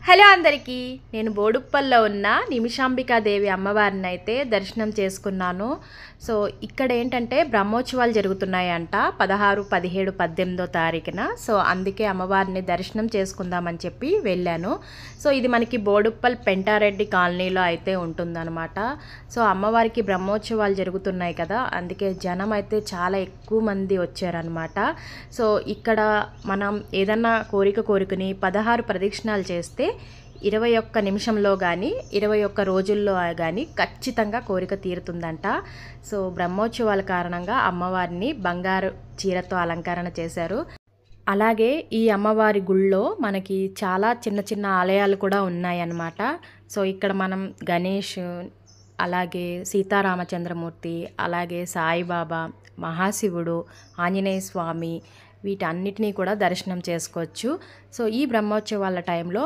Hello అందరికీ, నేను బోడుప్పల్లో ఉన్న నిమిషాంబికాదేవి అమ్మవారిని అయితే దర్శనం చేసుకున్నాను. సో ఇక్కడ ఏంటంటే బ్రహ్మోత్సవాలు జరుగుతున్నాయంట 16, 17, 18 తారీఖున. సో అందుకే అమ్మవారిని దర్శనం చేసుకుందామని చెప్పి వెళ్ళాను. సో ఇది మనకి బోడుప్పల్ పెంటారెడ్డి కాలనీలో అయితే ఉంటుందన్నమాట. సో అమ్మవారికి బ్రహ్మోత్సవాలు జరుగుతున్నాయి కదా, అందుకే జనం అయితే చాలా ఎక్కువ మంది వచ్చారనమాట. సో ఇక్కడ మనం ఏదన్నా కోరుకుని 16 ప్రదక్షిణాలు చేస్తే 21 నిమిషంలో కానీ 21 రోజుల్లో కానీ ఖచ్చితంగా కోరిక తీరుతుందంట. సో బ్రహ్మోత్సవాల కారణంగా అమ్మవారిని బంగారు చీరతో అలంకరణ చేశారు. అలాగే ఈ అమ్మవారి గుళ్ళో మనకి చాలా చిన్న చిన్న ఆలయాలు కూడా ఉన్నాయన్నమాట. సో ఇక్కడ మనం గణేష్, అలాగే సీతారామచంద్రమూర్తి, అలాగే సాయిబాబా, మహాశివుడు, ఆంజనేయ స్వామి వీటన్నిటినీ కూడా దర్శనం చేసుకోవచ్చు. సో ఈ బ్రహ్మోత్సవాల టైంలో